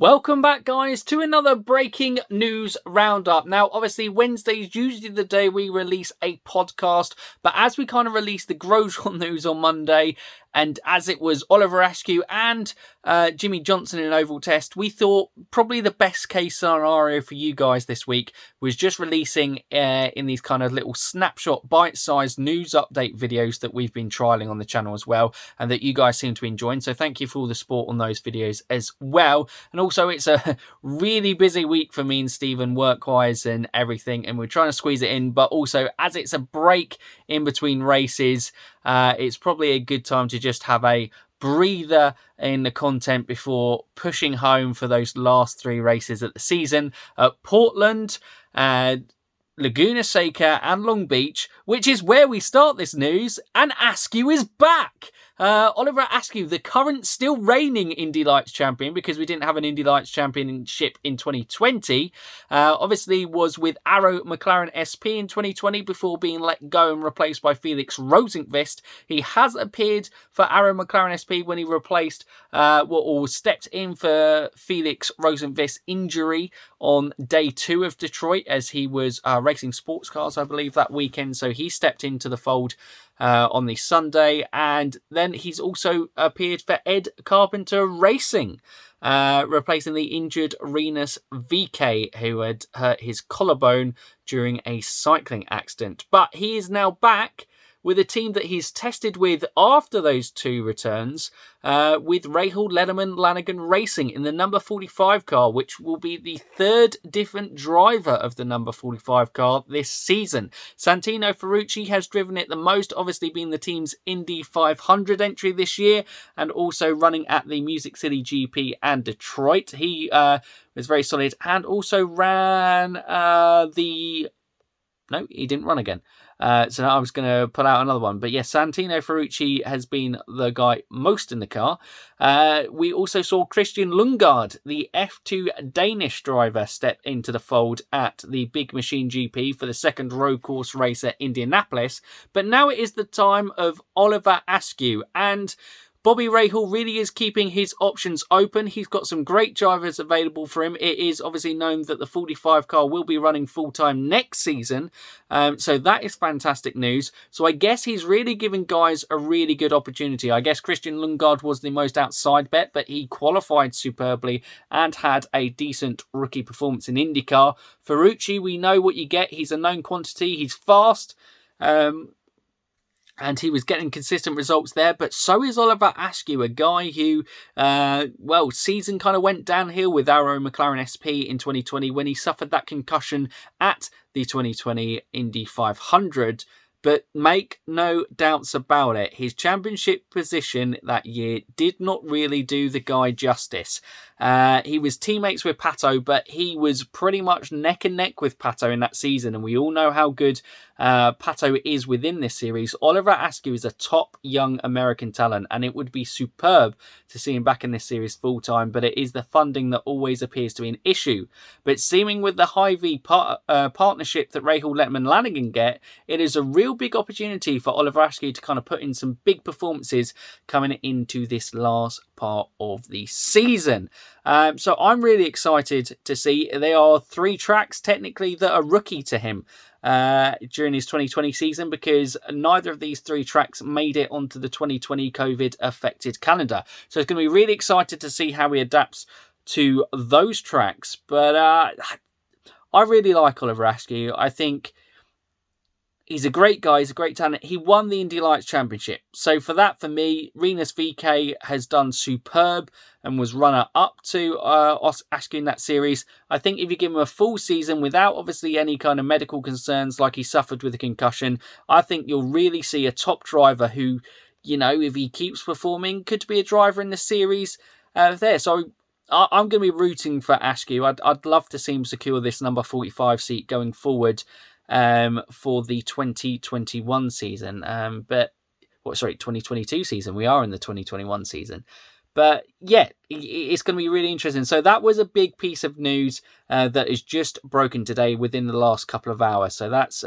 Welcome back, guys, to another breaking news roundup. Now, obviously, Wednesday is usually the day we release a podcast, but as we kind of released the Grosjean news on Monday, and as it was Oliver Askew and Jimmie Johnson in oval test, we thought probably the best case scenario for you guys this week was just releasing in these kind of little snapshot bite-sized news update videos that we've been trialing on the channel as well, and that you guys seem to be enjoying. So thank you for all the support on those videos as well. And also, it's a really busy week for me and Stephen work-wise and everything, and we're trying to squeeze it in, but also as it's a break in between races, it's probably a good time to just have a breather in the content before pushing home for those last three races of the season at Portland, Laguna Seca and Long Beach, which is where we start this news, and Askew is back. Oliver Askew, the current still reigning Indy Lights champion, because we didn't have an Indy Lights championship in 2020, obviously was with Arrow McLaren SP in 2020 before being let go and replaced by Felix Rosenqvist. He has appeared for Arrow McLaren SP when he replaced or stepped in for Felix Rosenqvist's injury on day 2 of Detroit, as he was racing sports cars, I believe, that weekend. So he stepped into the fold on the Sunday, and then he's also appeared for Ed Carpenter Racing, replacing the injured Rinus VK, who had hurt his collarbone during a cycling accident. But he is now back with a team that he's tested with after those 2 returns, with Rahal Letterman Lanigan Racing in the number 45 car, which will be the 3rd different driver of the number 45 car this season. Santino Ferrucci has driven it the most, obviously being the team's Indy 500 entry this year, and also running at the Music City GP and Detroit. He was very solid, and also ran No, he didn't run again. So now I was going to pull out another one. But yes, Santino Ferrucci has been the guy most in the car. We also saw Christian Lundgaard, the F2 Danish driver, step into the fold at the Big Machine GP for the second road course race at Indianapolis. But now it is the time of Oliver Askew, and Bobby Rahal really is keeping his options open. He's got some great drivers available for him. It is obviously known that the 45 car will be running full-time next season. So that is fantastic news. So I guess he's really giving guys a really good opportunity. I guess Christian Lundgaard was the most outside bet, but he qualified superbly and had a decent rookie performance in IndyCar. Ferrucci, we know what you get. He's a known quantity. He's fast. And he was getting consistent results there, but so is Oliver Askew, a guy who, season kind of went downhill with Arrow McLaren SP in 2020 when he suffered that concussion at the 2020 Indy 500. But make no doubts about it, his championship position that year did not really do the guy justice. He was teammates with Pato, but he was pretty much neck and neck with Pato in that season, and we all know how good Pato is within this series. Oliver Askew is a top young American talent, and it would be superb to see him back in this series full-time, but it is the funding that always appears to be an issue. But seeming with the Hy-Vee partnership that Rahal Letterman Lanigan get, it is a real big opportunity for Oliver Askew to kind of put in some big performances coming into this last part of the season. So I'm really excited to see. There are 3 tracks technically that are rookie to him during his 2020 season, because neither of these 3 tracks made it onto the 2020 COVID affected calendar. So it's going to be really excited to see how he adapts to those tracks. But I really like Oliver Askew. I think he's a great guy. He's a great talent. He won the Indy Lights Championship. So for me, Rinus VK has done superb and was runner-up to Askew in that series. I think if you give him a full season without obviously any kind of medical concerns like he suffered with a concussion, I think you'll really see a top driver who, if he keeps performing, could be a driver in the series there. So I'm going to be rooting for Askew. I'd love to see him secure this number 45 seat going forward for the 2021 season. 2022 season. We are in the 2021 season. But yeah, it's going to be really interesting. So that was a big piece of news that is just broken today within the last couple of hours. So that's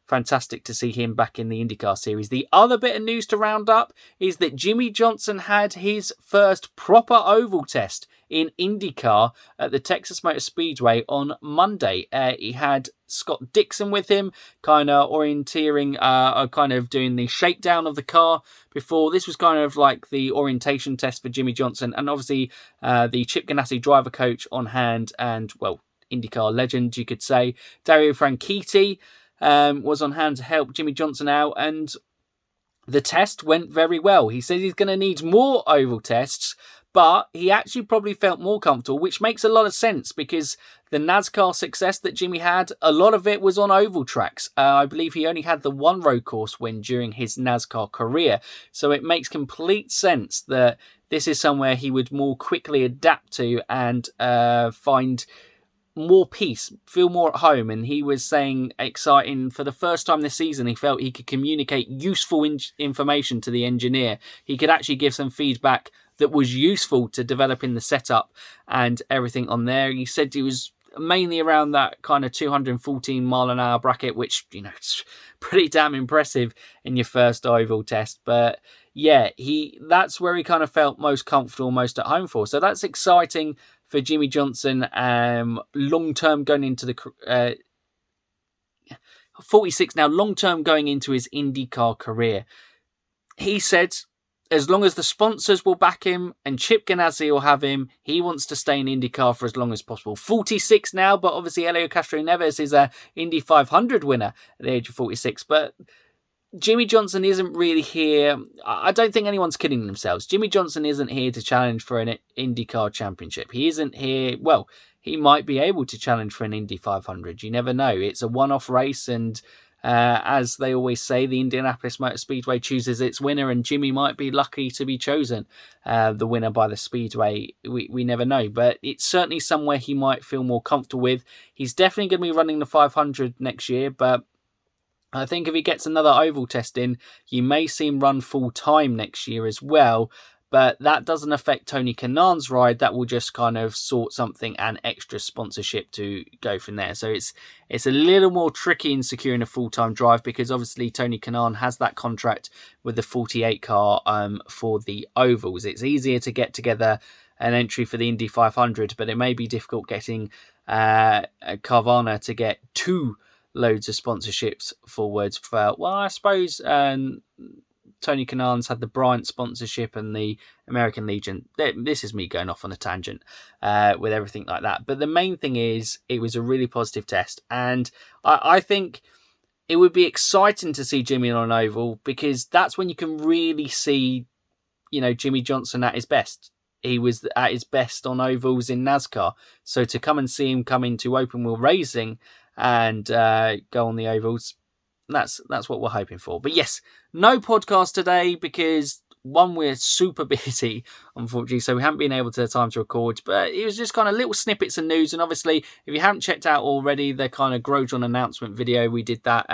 fantastic to see him back in the IndyCar series. The other bit of news to round up is that Jimmie Johnson had his first proper oval test in IndyCar at the Texas Motor Speedway on Monday. He had Scott Dixon with him, kind of orienteering, kind of doing the shakedown of the car before. This was kind of like the orientation test for Jimmie Johnson, and obviously the Chip Ganassi driver coach on hand, and, well, IndyCar legend, you could say, Dario Franchitti, was on hand to help Jimmie Johnson out, and the test went very well. He said he's going to need more oval tests, but he actually probably felt more comfortable, which makes a lot of sense because the NASCAR success that Jimmie had, a lot of it was on oval tracks. I believe he only had the one road course win during his NASCAR career. So it makes complete sense that this is somewhere he would more quickly adapt to and find more peace, feel more at home. And he was saying, exciting, for the first time this season, he felt he could communicate useful information to the engineer. He could actually give some feedback that was useful to developing the setup and everything on there. He said he was mainly around that kind of 214 mile an hour bracket, which, you know, it's pretty damn impressive in your first oval test. But yeah, that's where he kind of felt most comfortable, most at home for. So that's exciting for Jimmie Johnson, long-term going into the 46 now, long-term going into his IndyCar career. He said, as long as the sponsors will back him and Chip Ganassi will have him, he wants to stay in IndyCar for as long as possible. 46 now, but obviously Helio Castroneves is a Indy 500 winner at the age of 46. But Jimmie Johnson isn't really here. I don't think anyone's kidding themselves. Jimmie Johnson isn't here to challenge for an IndyCar championship. He isn't here. Well, he might be able to challenge for an Indy 500. You never know. It's a one-off race, and as they always say, the Indianapolis Motor Speedway chooses its winner, and Jimmie might be lucky to be chosen the winner by the Speedway. We never know, but it's certainly somewhere he might feel more comfortable with. He's definitely going to be running the 500 next year, but I think if he gets another oval test in, you may see him run full-time next year as well. But that doesn't affect Tony Kanaan's ride. That will just kind of sort something and extra sponsorship to go from there. So it's a little more tricky in securing a full-time drive because obviously Tony Kanaan has that contract with the 48 car for the ovals. It's easier to get together an entry for the Indy 500, but it may be difficult getting Carvana to get two loads of sponsorships forwards for, well, I suppose Tony Kanaan's had the Bryant sponsorship and the American Legion. This is me going off on a tangent with everything like that. But the main thing is it was a really positive test. And I think it would be exciting to see Jimmie on an oval because that's when you can really see, you know, Jimmie Johnson at his best. He was at his best on ovals in NASCAR. So to come and see him come into open wheel racing and go on the ovals, that's what we're hoping for. But yes, no podcast today because, one, we're super busy, unfortunately, so we haven't been able to have time to record. But it was just kind of little snippets of news. And obviously, if you haven't checked out already, the kind of Grosjean announcement video, we did that.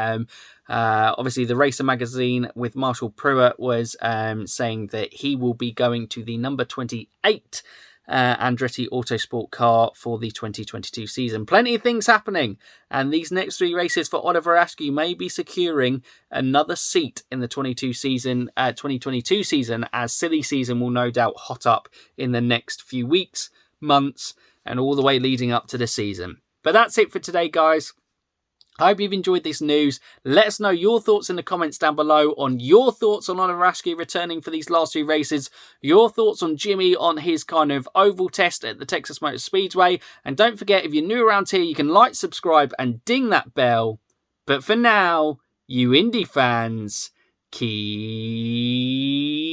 Obviously, the Racer magazine with Marshall Pruitt was saying that he will be going to the number 28 Andretti Autosport car for the 2022 season. Plenty of things happening, and these next three races for Oliver Askew may be securing another seat in the 2022 season, as silly season will no doubt hot up in the next few weeks, months, and all the way leading up to the season. But that's it for today, guys. I hope you've enjoyed this news. Let us know your thoughts in the comments down below on your thoughts on Oliver Askew returning for these last two races, your thoughts on Jimmie on his kind of oval test at the Texas Motor Speedway. And don't forget, if you're new around here, you can like, subscribe, and ding that bell. But for now, you Indy fans, keep